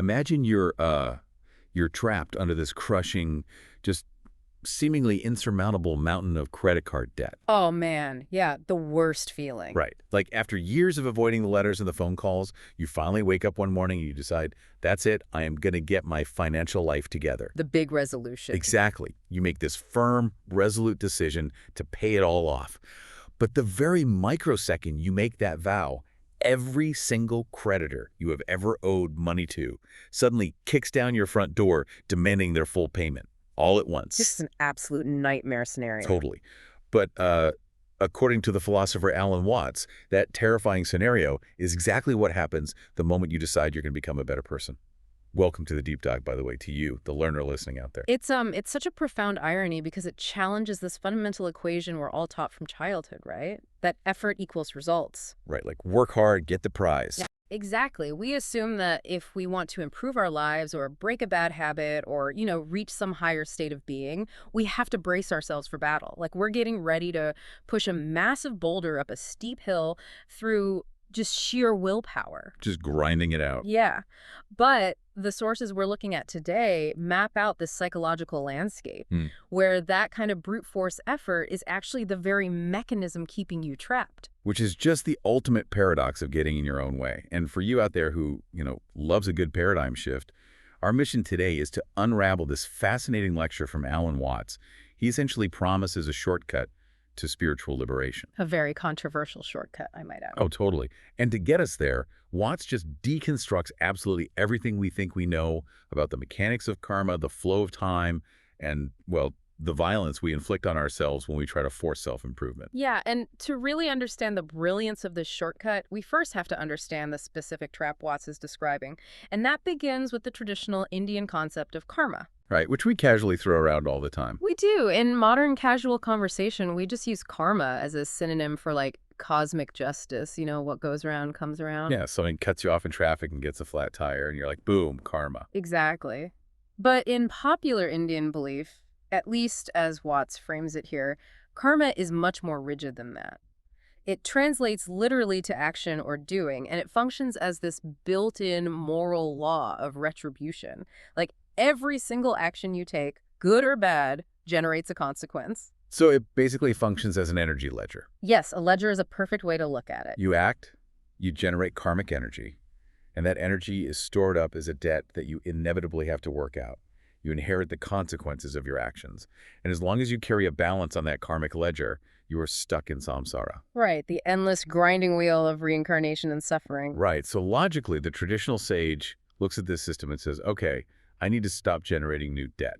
Imagine you're trapped under this crushing, just seemingly insurmountable mountain of credit card debt. Oh man, yeah, the worst feeling. Right. Like after years of avoiding the letters and the phone calls, you finally wake up one morning and you decide, that's it, I am going to get my financial life together. The big resolution. Exactly. You make this firm, resolute decision to pay it all off. But the very microsecond you make that vow, every single creditor you have ever owed money to suddenly kicks down your front door demanding their full payment, all at once. This is an absolute nightmare scenario. Totally. But according to the philosopher Alan Watts, that terrifying scenario is exactly what happens the moment you decide you're going to become a better person. Welcome to the Deep Dive, by the way, to you, the learner listening out there. It's such a profound irony because it challenges this fundamental equation we're all taught from childhood, right? That effort equals results. Right, like work hard, get the prize. Yeah, exactly. We assume that if we want to improve our lives or break a bad habit or, reach some higher state of being, we have to brace ourselves for battle. Like we're getting ready to push a massive boulder up a steep hill through just sheer willpower. Just grinding it out. Yeah. But the sources we're looking at today map out this psychological landscape where that kind of brute force effort is actually the very mechanism keeping you trapped. Which is just the ultimate paradox of getting in your own way. And for you out there who, loves a good paradigm shift, our mission today is to unravel this fascinating lecture from Alan Watts. He essentially promises a shortcut to spiritual liberation. A very controversial shortcut, I might add. Oh, totally. And to get us there, Watts just deconstructs absolutely everything we think we know about the mechanics of karma, the flow of time, and, well, the violence we inflict on ourselves when we try to force self-improvement. Yeah, and to really understand the brilliance of this shortcut, we first have to understand the specific trap Watts is describing. And that begins with the traditional Indian concept of karma. Right, which we casually throw around all the time. We do. In modern casual conversation, we just use karma as a synonym for cosmic justice. What goes around comes around. Yeah, something cuts you off in traffic and gets a flat tire, and you're like, boom, karma. Exactly. But in popular Indian belief, at least as Watts frames it here, karma is much more rigid than that. It translates literally to action or doing, and it functions as this built-in moral law of retribution. Like every single action you take, good or bad, generates a consequence. So it basically functions as an energy ledger. Yes, a ledger is a perfect way to look at it. You act, you generate karmic energy, and that energy is stored up as a debt that you inevitably have to work out. You inherit the consequences of your actions. And as long as you carry a balance on that karmic ledger, you are stuck in samsara. Right, the endless grinding wheel of reincarnation and suffering. Right, so logically, the traditional sage looks at this system and says, okay, I need to stop generating new debt,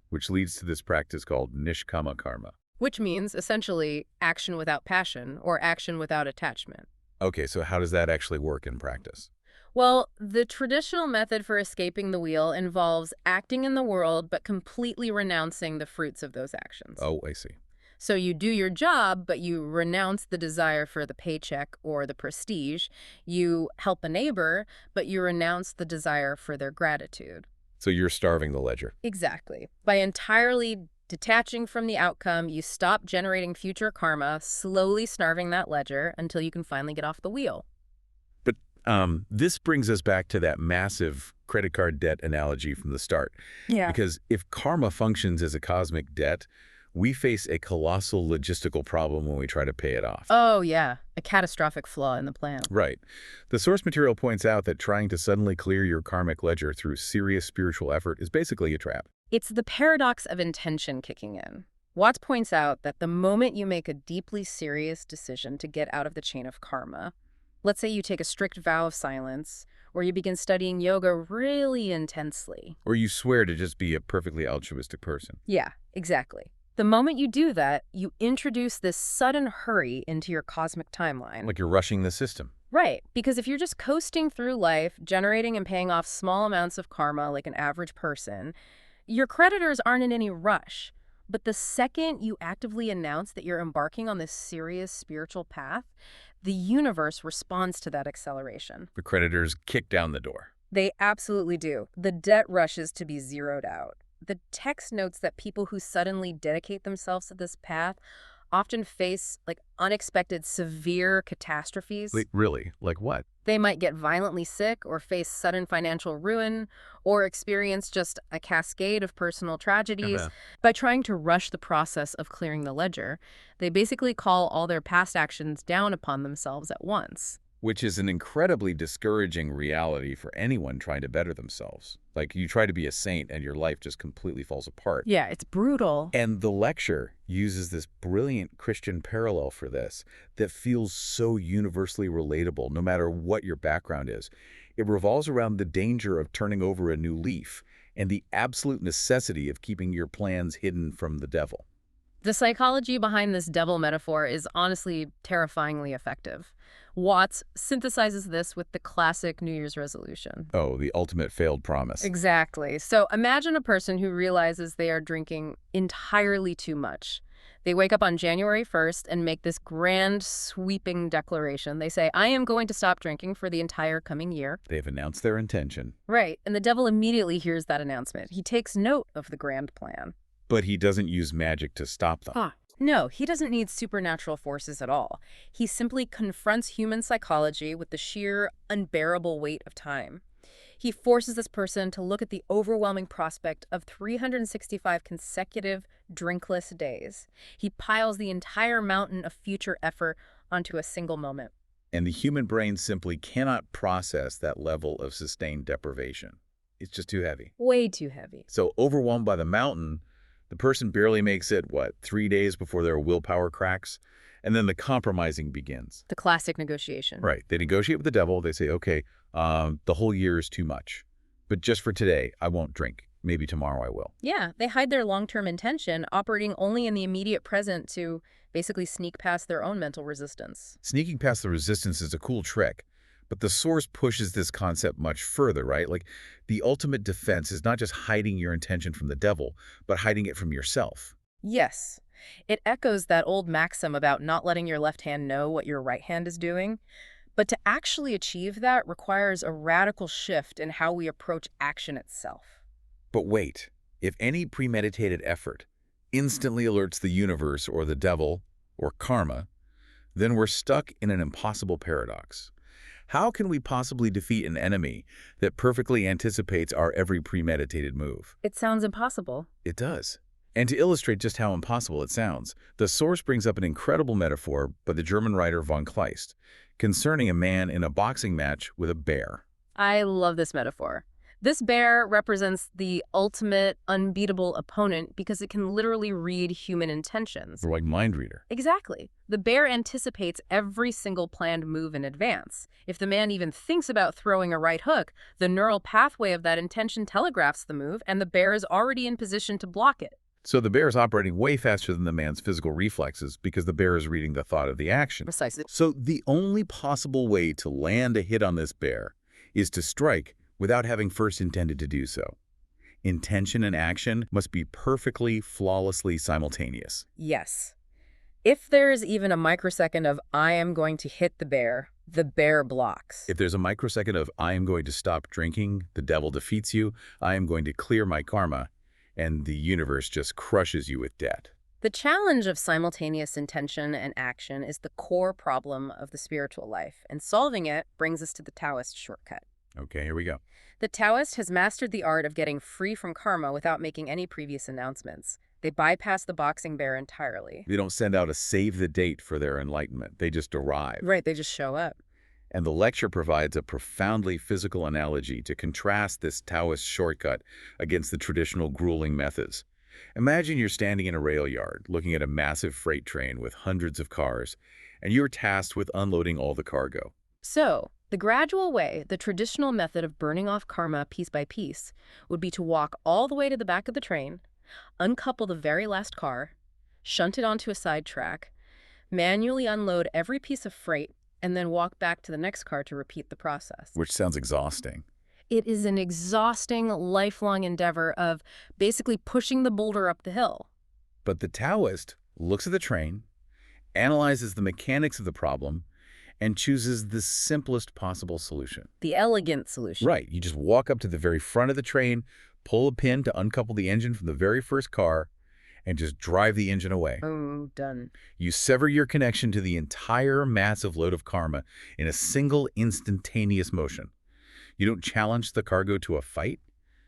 which leads to this practice called nishkama karma. Which means, essentially, action without passion or action without attachment. Okay, so how does that actually work in practice? Well, the traditional method for escaping the wheel involves acting in the world but completely renouncing the fruits of those actions. Oh, I see. So you do your job, but you renounce the desire for the paycheck or the prestige. You help a neighbor, but you renounce the desire for their gratitude. So you're starving the ledger. Exactly. By entirely detaching from the outcome, you stop generating future karma, slowly starving that ledger until you can finally get off the wheel. But this brings us back to that massive credit card debt analogy from the start. Yeah. Because if karma functions as a cosmic debt, we face a colossal logistical problem when we try to pay it off. Oh, yeah. A catastrophic flaw in the plan. Right. The source material points out that trying to suddenly clear your karmic ledger through serious spiritual effort is basically a trap. It's the paradox of intention kicking in. Watts points out that the moment you make a deeply serious decision to get out of the chain of karma, let's say you take a strict vow of silence, or you begin studying yoga really intensely. Or you swear to just be a perfectly altruistic person. Yeah, exactly. The moment you do that, you introduce this sudden hurry into your cosmic timeline. Like you're rushing the system. Right, because if you're just coasting through life, generating and paying off small amounts of karma like an average person, your creditors aren't in any rush. But the second you actively announce that you're embarking on this serious spiritual path, the universe responds to that acceleration. The creditors kick down the door. They absolutely do. The debt rushes to be zeroed out. The text notes that people who suddenly dedicate themselves to this path often face like unexpected severe catastrophes. Wait, really? Like what? They might get violently sick or face sudden financial ruin or experience just a cascade of personal tragedies. Uh-huh. By trying to rush the process of clearing the ledger, they basically call all their past actions down upon themselves at once. Which is an incredibly discouraging reality for anyone trying to better themselves. Like, you try to be a saint and your life just completely falls apart. Yeah, it's brutal. And the lecture uses this brilliant Christian parallel for this that feels so universally relatable, no matter what your background is. It revolves around the danger of turning over a new leaf and the absolute necessity of keeping your plans hidden from the devil. The psychology behind this devil metaphor is honestly terrifyingly effective. Watts synthesizes this with the classic New Year's resolution. Oh, the ultimate failed promise. Exactly. So imagine a person who realizes they are drinking entirely too much. They wake up on January 1st and make this grand, sweeping declaration. They say, I am going to stop drinking for the entire coming year. They've announced their intention. Right. And the devil immediately hears that announcement. He takes note of the grand plan. But he doesn't use magic to stop them. No, he doesn't need supernatural forces at all. He simply confronts human psychology with the sheer, unbearable weight of time. He forces this person to look at the overwhelming prospect of 365 consecutive drinkless days. He piles the entire mountain of future effort onto a single moment. And the human brain simply cannot process that level of sustained deprivation. It's just too heavy. Way too heavy. So overwhelmed by the mountain, the person barely makes it, 3 days before their willpower cracks? And then the compromising begins. The classic negotiation. Right. They negotiate with the devil. They say, okay, the whole year is too much. But just for today, I won't drink. Maybe tomorrow I will. Yeah, they hide their long-term intention, operating only in the immediate present to basically sneak past their own mental resistance. Sneaking past the resistance is a cool trick. But the Source pushes this concept much further, right? Like, the ultimate defense is not just hiding your intention from the devil, but hiding it from yourself. Yes. It echoes that old maxim about not letting your left hand know what your right hand is doing. But to actually achieve that requires a radical shift in how we approach action itself. But wait, if any premeditated effort instantly alerts the universe or the devil or karma, then we're stuck in an impossible paradox. How can we possibly defeat an enemy that perfectly anticipates our every premeditated move? It sounds impossible. It does. And to illustrate just how impossible it sounds, the Source brings up an incredible metaphor by the German writer von Kleist concerning a man in a boxing match with a bear. I love this metaphor. This bear represents the ultimate, unbeatable opponent because it can literally read human intentions. Or like mind reader. Exactly. The bear anticipates every single planned move in advance. If the man even thinks about throwing a right hook, the neural pathway of that intention telegraphs the move, and the bear is already in position to block it. So the bear is operating way faster than the man's physical reflexes because the bear is reading the thought of the action. Precisely. So the only possible way to land a hit on this bear is to strike without having first intended to do so. Intention and action must be perfectly, flawlessly simultaneous. Yes. If there is even a microsecond of I am going to hit the bear blocks. If there's a microsecond of I am going to stop drinking, the devil defeats you, I am going to clear my karma, and the universe just crushes you with debt. The challenge of simultaneous intention and action is the core problem of the spiritual life, and solving it brings us to the Taoist shortcut. Okay, here we go. The Taoist has mastered the art of getting free from karma without making any previous announcements. They bypass the boxing bear entirely. They don't send out a save the date for their enlightenment. They just arrive. Right, they just show up. And the lecture provides a profoundly physical analogy to contrast this Taoist shortcut against the traditional grueling methods. Imagine you're standing in a rail yard, looking at a massive freight train with hundreds of cars, and you're tasked with unloading all the cargo. So, the gradual way, the traditional method of burning off karma piece by piece, would be to walk all the way to the back of the train, uncouple the very last car, shunt it onto a side track, manually unload every piece of freight, and then walk back to the next car to repeat the process. Which sounds exhausting. It is an exhausting, lifelong endeavor of basically pushing the boulder up the hill. But the Taoist looks at the train, analyzes the mechanics of the problem, and chooses the simplest possible solution. The elegant solution. Right. You just walk up to the very front of the train, pull a pin to uncouple the engine from the very first car, and just drive the engine away. Oh, done. You sever your connection to the entire massive load of karma in a single instantaneous motion. You don't challenge the cargo to a fight.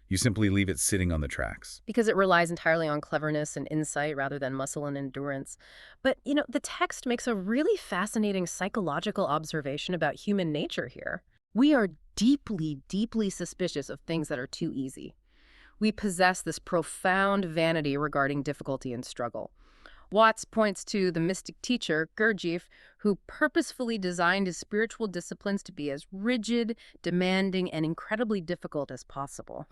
You simply leave it sitting on the tracks. Because it relies entirely on cleverness and insight rather than muscle and endurance. But, the text makes a really fascinating psychological observation about human nature here. We are deeply, deeply suspicious of things that are too easy. We possess this profound vanity regarding difficulty and struggle. Watts points to the mystic teacher, Gurdjieff, who purposefully designed his spiritual disciplines to be as rigid, demanding, and incredibly difficult as possible.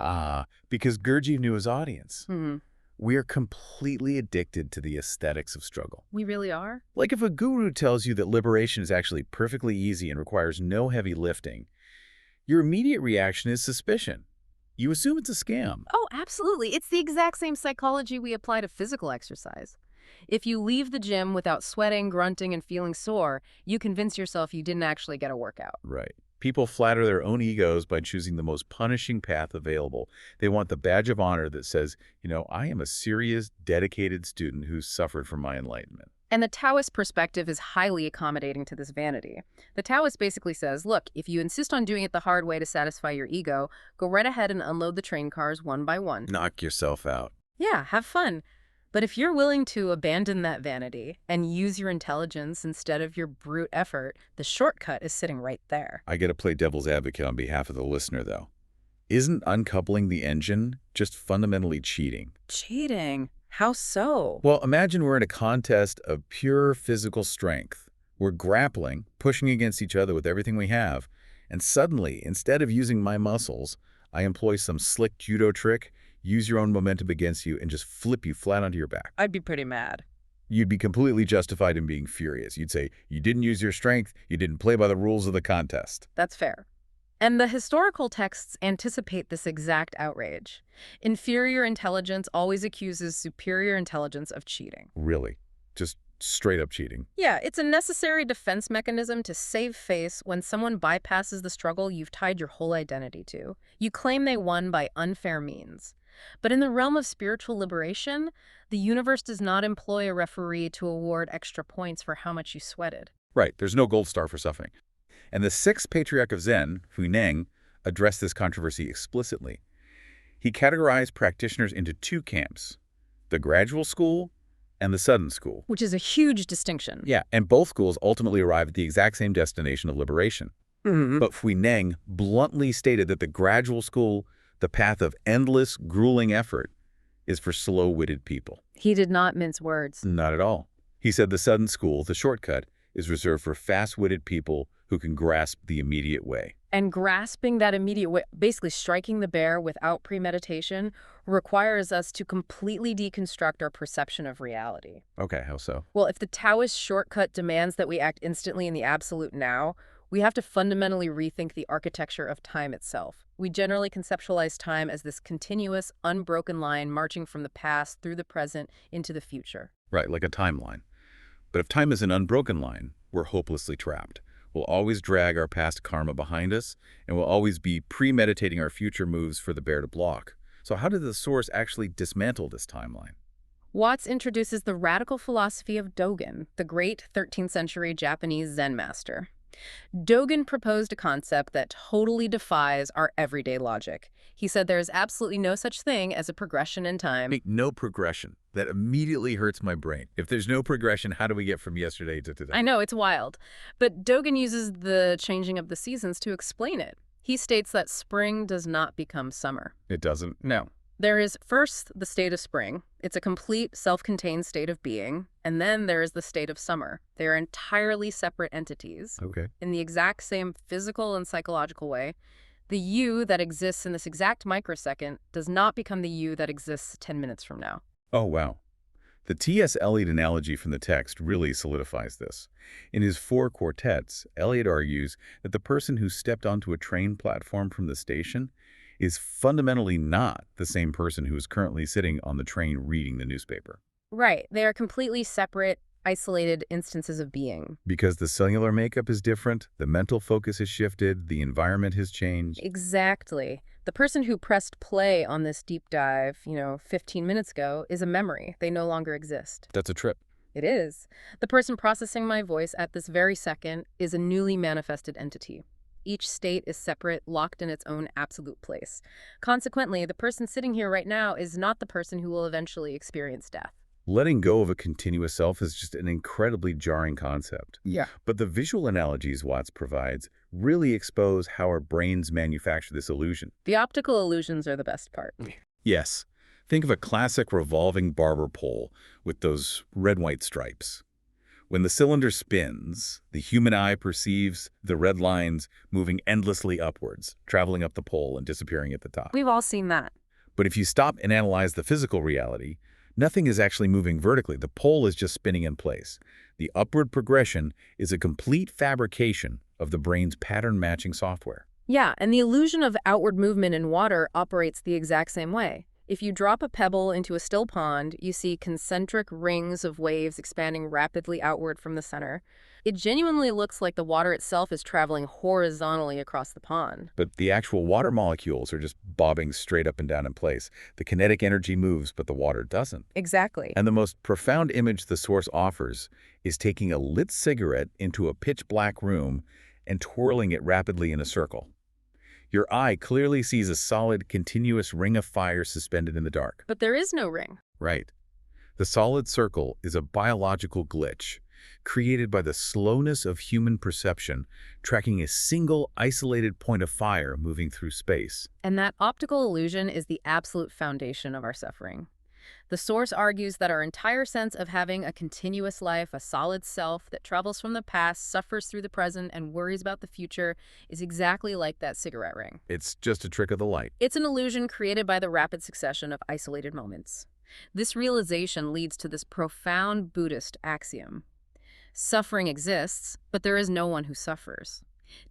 Because Gurdjieff knew his audience. Hmm. We are completely addicted to the aesthetics of struggle. We really are? Like if a guru tells you that liberation is actually perfectly easy and requires no heavy lifting, your immediate reaction is suspicion. You assume it's a scam. Oh, absolutely. It's the exact same psychology we apply to physical exercise. If you leave the gym without sweating, grunting, and feeling sore, you convince yourself you didn't actually get a workout. Right. People flatter their own egos by choosing the most punishing path available. They want the badge of honor that says, I am a serious, dedicated student who's suffered from my enlightenment. And the Taoist perspective is highly accommodating to this vanity. The Taoist basically says, look, if you insist on doing it the hard way to satisfy your ego, go right ahead and unload the train cars one by one. Knock yourself out. Yeah, have fun. But if you're willing to abandon that vanity and use your intelligence instead of your brute effort, the shortcut is sitting right there. I get to play devil's advocate on behalf of the listener, though. Isn't uncoupling the engine just fundamentally cheating? Cheating? How so? Well, imagine we're in a contest of pure physical strength. We're grappling, pushing against each other with everything we have, and suddenly, instead of using my muscles, I employ some slick judo trick, use your own momentum against you, and just flip you flat onto your back. I'd be pretty mad. You'd be completely justified in being furious. You'd say, you didn't use your strength, you didn't play by the rules of the contest. That's fair. And the historical texts anticipate this exact outrage. Inferior intelligence always accuses superior intelligence of cheating. Really? Just straight up cheating? Yeah, it's a necessary defense mechanism to save face when someone bypasses the struggle you've tied your whole identity to. You claim they won by unfair means. But in the realm of spiritual liberation, the universe does not employ a referee to award extra points for how much you sweated. Right, there's no gold star for suffering. And the sixth patriarch of Zen, Huineng, addressed this controversy explicitly. He categorized practitioners into two camps, the gradual school and the sudden school. Which is a huge distinction. Yeah, and both schools ultimately arrive at the exact same destination of liberation. Mm-hmm. But Huineng bluntly stated that the gradual school, the path of endless, grueling effort, is for slow-witted people. He did not mince words. Not at all. He said the sudden school, the shortcut, is reserved for fast-witted people who can grasp the immediate way. And grasping that immediate way, basically striking the bear without premeditation, requires us to completely deconstruct our perception of reality. Okay, how so? Well, if the Taoist shortcut demands that we act instantly in the absolute now, we have to fundamentally rethink the architecture of time itself. We generally conceptualize time as this continuous, unbroken line marching from the past through the present into the future. Right, like a timeline. But if time is an unbroken line, we're hopelessly trapped. We'll always drag our past karma behind us, and we'll always be premeditating our future moves for the bear to block. So how did the Source actually dismantle this timeline? Watts introduces the radical philosophy of Dogen, the great 13th century Japanese Zen master. Dogen proposed a concept that totally defies our everyday logic. He said there is absolutely no such thing as a progression in time. No progression. That immediately hurts my brain. If there's no progression, how do we get from yesterday to today? I know, it's wild. But Dogen uses the changing of the seasons to explain it. He states that spring does not become summer. It doesn't? No. There is first the state of spring. It's a complete, self-contained state of being. And then there is the state of summer. They are entirely separate entities. Okay. In the exact same physical and psychological way, the you that exists in this exact microsecond does not become the you that exists 10 minutes from now. Oh, wow. The T.S. Eliot analogy from the text really solidifies this. In his Four Quartets, Eliot argues that the person who stepped onto a train platform from the station is fundamentally not the same person who is currently sitting on the train reading the newspaper. Right. They are completely separate, isolated instances of being. Because the cellular makeup is different, the mental focus has shifted, the environment has changed. Exactly. The person who pressed play on this deep dive, 15 minutes ago, is a memory. They no longer exist. That's a trip. It is. The person processing my voice at this very second is a newly manifested entity. Each state is separate, locked in its own absolute place. Consequently, the person sitting here right now is not the person who will eventually experience death. Letting go of a continuous self is just an incredibly jarring concept. Yeah. But the visual analogies Watts provides really expose how our brains manufacture this illusion. The optical illusions are the best part. Yes. Think of a classic revolving barber pole with those red-white stripes. When the cylinder spins, the human eye perceives the red lines moving endlessly upwards, traveling up the pole and disappearing at the top. We've all seen that. But if you stop and analyze the physical reality, nothing is actually moving vertically. The pole is just spinning in place. The upward progression is a complete fabrication of the brain's pattern-matching software. Yeah, and the illusion of outward movement in water operates the exact same way. If you drop a pebble into a still pond, you see concentric rings of waves expanding rapidly outward from the center. It genuinely looks like the water itself is traveling horizontally across the pond. But the actual water molecules are just bobbing straight up and down in place. The kinetic energy moves, but the water doesn't. Exactly. And the most profound image the source offers is taking a lit cigarette into a pitch-black room and twirling it rapidly in a circle. Your eye clearly sees a solid, continuous ring of fire suspended in the dark. But there is no ring. Right. The solid circle is a biological glitch created by the slowness of human perception, tracking a single, isolated point of fire moving through space. And that optical illusion is the absolute foundation of our suffering. The source argues that our entire sense of having a continuous life, a solid self that travels from the past, suffers through the present, and worries about the future is exactly like that cigarette ring. It's just a trick of the light. It's an illusion created by the rapid succession of isolated moments. This realization leads to this profound Buddhist axiom. Suffering exists, but there is no one who suffers.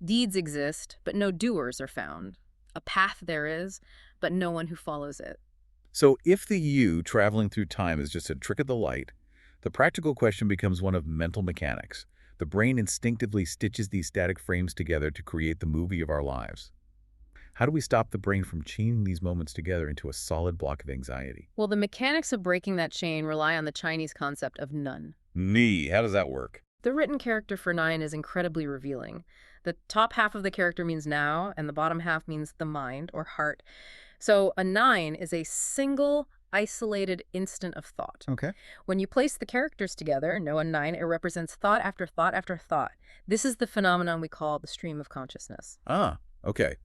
Deeds exist, but no doers are found. A path there is, but no one who follows it. So if the you traveling through time is just a trick of the light, the practical question becomes one of mental mechanics. The brain instinctively stitches these static frames together to create the movie of our lives. How do we stop the brain from chaining these moments together into a solid block of anxiety? Well, the mechanics of breaking that chain rely on the Chinese concept of none. Ni, how does that work? The written character for 9 is incredibly revealing. The top half of the character means now, and the bottom half means the mind or heart. So a 9 is a single, isolated instant of thought. Okay. When you place the characters together, no and 9, it represents thought after thought after thought. This is the phenomenon we call the stream of consciousness. Ah, okay.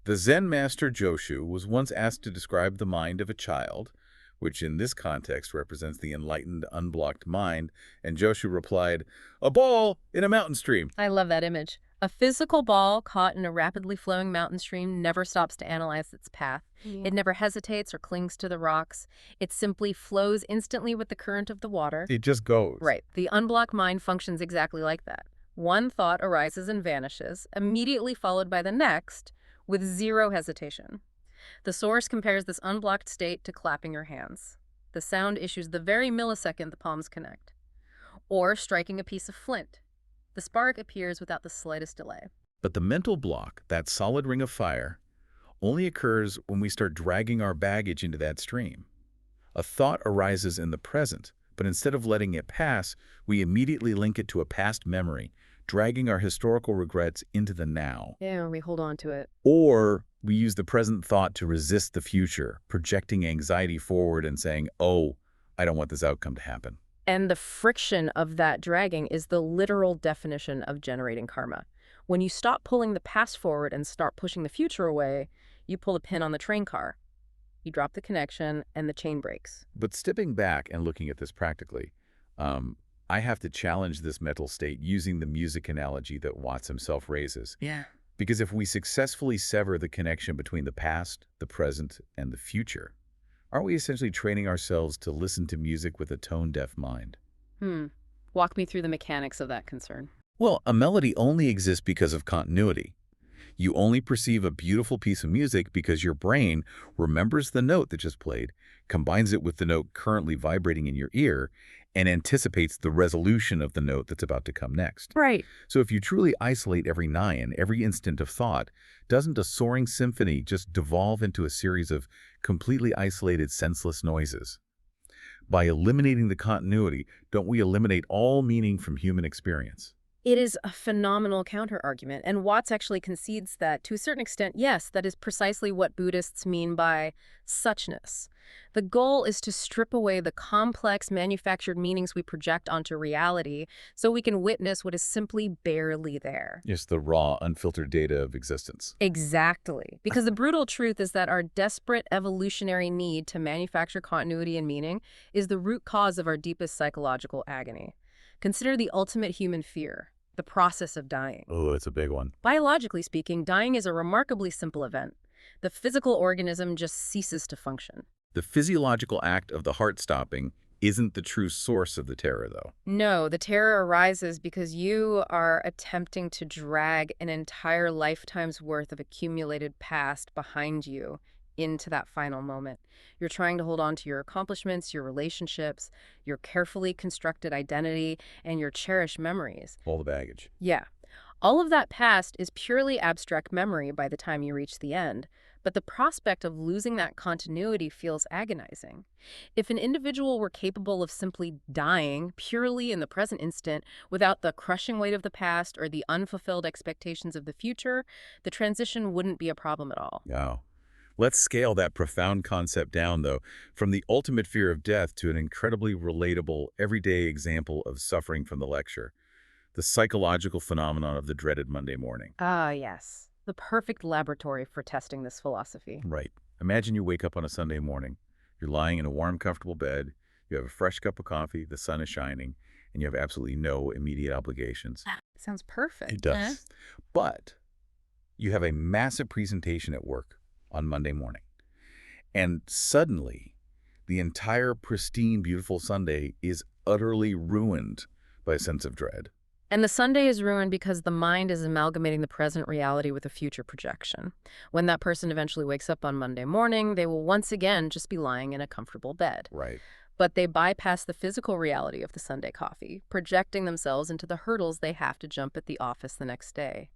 The Zen master Joshu was once asked to describe the mind of a child, which in this context represents the enlightened, unblocked mind, and Joshu replied, "A ball in a mountain stream." I love that image. A physical ball caught in a rapidly flowing mountain stream never stops to analyze its path. Yeah. It never hesitates or clings to the rocks. It simply flows instantly with the current of the water. It just goes. Right. The unblocked mind functions exactly like that. One thought arises and vanishes, immediately followed by the next, with zero hesitation. The source compares this unblocked state to clapping your hands. The sound issues the very millisecond the palms connect. Or striking a piece of flint. The spark appears without the slightest delay. But the mental block, that solid ring of fire, only occurs when we start dragging our baggage into that stream. A thought arises in the present, but instead of letting it pass, we immediately link it to a past memory, dragging our historical regrets into the now. Yeah, we hold on to it. Or we use the present thought to resist the future, projecting anxiety forward and saying, "Oh, I don't want this outcome to happen." And the friction of that dragging is the literal definition of generating karma. When you stop pulling the past forward and start pushing the future away, you pull a pin on the train car. You drop the connection and the chain breaks. But stepping back and looking at this practically, I have to challenge this mental state using the music analogy that Watts himself raises. Yeah. Because if we successfully sever the connection between the past, the present, and the future, aren't we essentially training ourselves to listen to music with a tone-deaf mind? Walk me through the mechanics of that concern. Well, a melody only exists because of continuity. You only perceive a beautiful piece of music because your brain remembers the note that just played, combines it with the note currently vibrating in your ear, and anticipates the resolution of the note that's about to come next. Right. So if you truly isolate every nayan, every instant of thought, doesn't a soaring symphony just devolve into a series of completely isolated, senseless noises? By eliminating the continuity, don't we eliminate all meaning from human experience? It is a phenomenal counterargument, and Watts actually concedes that, to a certain extent, yes, that is precisely what Buddhists mean by suchness. The goal is to strip away the complex manufactured meanings we project onto reality so we can witness what is simply barely there. Yes, the raw, unfiltered data of existence. Exactly. Because the brutal truth is that our desperate evolutionary need to manufacture continuity and meaning is the root cause of our deepest psychological agony. Consider the ultimate human fear, the process of dying. Oh, it's a big one. Biologically speaking, dying is a remarkably simple event. The physical organism just ceases to function. The physiological act of the heart stopping isn't the true source of the terror, though. No, the terror arises because you are attempting to drag an entire lifetime's worth of accumulated past behind you into that final moment. You're trying to hold on to your accomplishments, your relationships, your carefully constructed identity, and your cherished memories. All the baggage. Yeah. All of that past is purely abstract memory by the time you reach the end, but the prospect of losing that continuity feels agonizing. If an individual were capable of simply dying purely in the present instant without the crushing weight of the past or the unfulfilled expectations of the future, the transition wouldn't be a problem at all. Wow. Let's scale that profound concept down, though, from the ultimate fear of death to an incredibly relatable, everyday example of suffering from the lecture. The psychological phenomenon of the dreaded Monday morning. Ah, yes. The perfect laboratory for testing this philosophy. Right. Imagine you wake up on a Sunday morning. You're lying in a warm, comfortable bed. You have a fresh cup of coffee. The sun is shining. And you have absolutely no immediate obligations. Sounds perfect. It does. But you have a massive presentation at work on Monday morning. And suddenly, the entire pristine, beautiful Sunday is utterly ruined by a sense of dread. And the Sunday is ruined because the mind is amalgamating the present reality with a future projection. When that person eventually wakes up on Monday morning, they will once again just be lying in a comfortable bed. Right. But they bypass the physical reality of the Sunday coffee, projecting themselves into the hurdles they have to jump at the office the next day.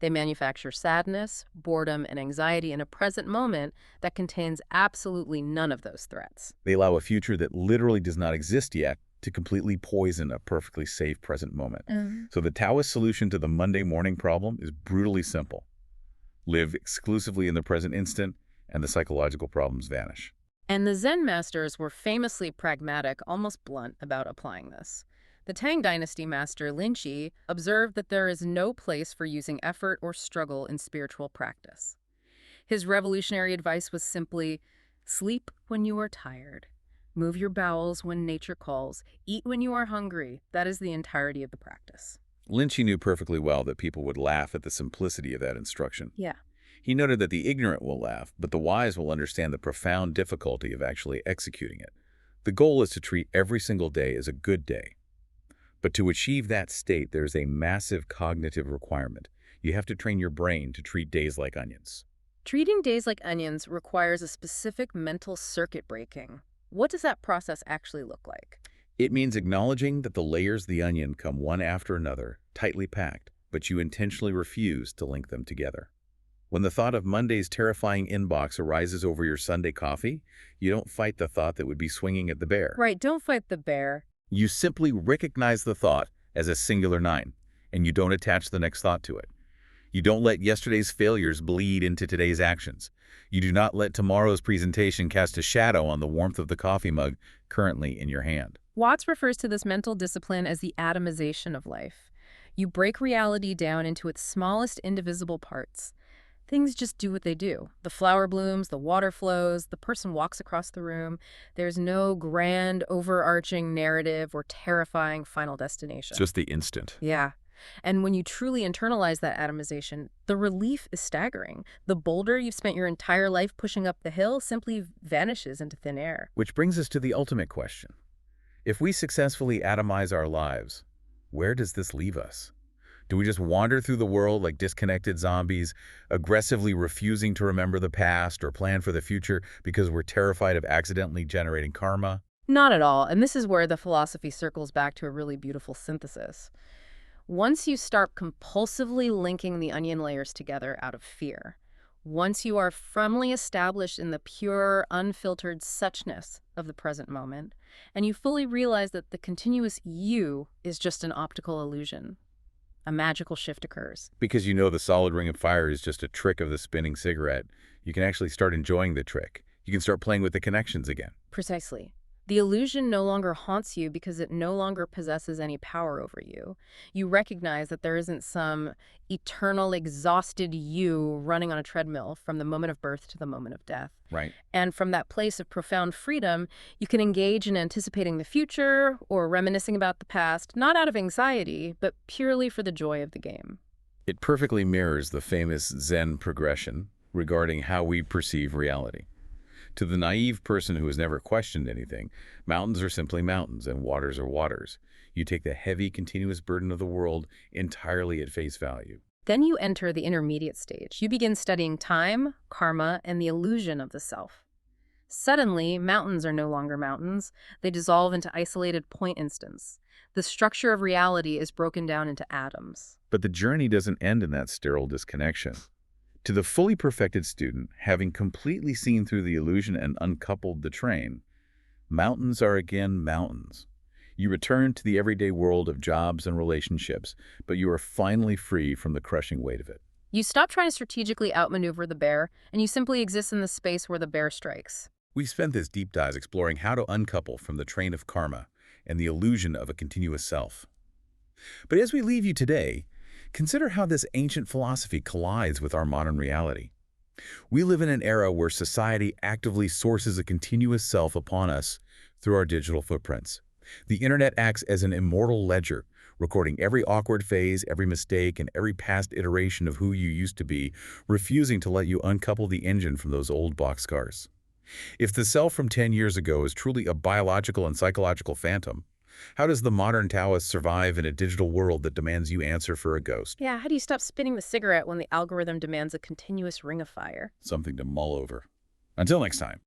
They manufacture sadness, boredom, and anxiety in a present moment that contains absolutely none of those threats. They allow a future that literally does not exist yet to completely poison a perfectly safe present moment. So the Taoist solution to the Monday morning problem is brutally simple. Live exclusively in the present instant, and the psychological problems vanish. And the Zen masters were famously pragmatic, almost blunt, about applying this. The Tang Dynasty master Lin Chi observed that there is no place for using effort or struggle in spiritual practice. His revolutionary advice was simply, sleep when you are tired. Move your bowels when nature calls. Eat when you are hungry. That is the entirety of the practice. Lin Chi knew perfectly well that people would laugh at the simplicity of that instruction. Yeah. He noted that the ignorant will laugh, but the wise will understand the profound difficulty of actually executing it. The goal is to treat every single day as a good day. But to achieve that state, there is a massive cognitive requirement. You have to train your brain to treat days like onions. Treating days like onions requires a specific mental circuit breaking. What does that process actually look like? It means acknowledging that the layers of the onion come one after another, tightly packed, but you intentionally refuse to link them together. When the thought of Monday's terrifying inbox arises over your Sunday coffee, you don't fight the thought that would be swinging at the bear. Right, don't fight the bear. You simply recognize the thought as a singular nine, and you don't attach the next thought to it. You don't let yesterday's failures bleed into today's actions. You do not let tomorrow's presentation cast a shadow on the warmth of the coffee mug currently in your hand. Watts refers to this mental discipline as the atomization of life. You break reality down into its smallest indivisible parts. Things just do what they do. The flower blooms, the water flows, the person walks across the room. There's no grand, overarching narrative or terrifying final destination. Just the instant. Yeah. And when you truly internalize that atomization, the relief is staggering. The boulder you've spent your entire life pushing up the hill simply vanishes into thin air. Which brings us to the ultimate question. If we successfully atomize our lives, where does this leave us? Do we just wander through the world like disconnected zombies, aggressively refusing to remember the past or plan for the future because we're terrified of accidentally generating karma? Not at all, and this is where the philosophy circles back to a really beautiful synthesis. Once you start compulsively linking the onion layers together out of fear, once you are firmly established in the pure, unfiltered suchness of the present moment, and you fully realize that the continuous you is just an optical illusion, a magical shift occurs. Because you know the solid ring of fire is just a trick of the spinning cigarette, you can actually start enjoying the trick. You can start playing with the connections again. Precisely. The illusion no longer haunts you because it no longer possesses any power over you. You recognize that there isn't some eternal, exhausted you running on a treadmill from the moment of birth to the moment of death. Right. And from that place of profound freedom, you can engage in anticipating the future or reminiscing about the past, not out of anxiety, but purely for the joy of the game. It perfectly mirrors the famous Zen progression regarding how we perceive reality. To the naive person who has never questioned anything, mountains are simply mountains and waters are waters. You take the heavy, continuous burden of the world entirely at face value. Then you enter the intermediate stage. You begin studying time, karma, and the illusion of the self. Suddenly, mountains are no longer mountains. They dissolve into isolated point instants. The structure of reality is broken down into atoms. But the journey doesn't end in that sterile disconnection. To the fully perfected student, having completely seen through the illusion and uncoupled the train, mountains are again mountains. You return to the everyday world of jobs and relationships, but you are finally free from the crushing weight of it. You stop trying to strategically outmaneuver the bear, and you simply exist in the space where the bear strikes. We've spent this deep dive exploring how to uncouple from the train of karma and the illusion of a continuous self. But as we leave you today, consider how this ancient philosophy collides with our modern reality. We live in an era where society actively sources a continuous self upon us through our digital footprints. The internet acts as an immortal ledger, recording every awkward phase, every mistake, and every past iteration of who you used to be, refusing to let you uncouple the engine from those old boxcars. If the self from 10 years ago is truly a biological and psychological phantom, how does the modern Taoist survive in a digital world that demands you answer for a ghost? Yeah, how do you stop spinning the cigarette when the algorithm demands a continuous ring of fire? Something to mull over. Until next time.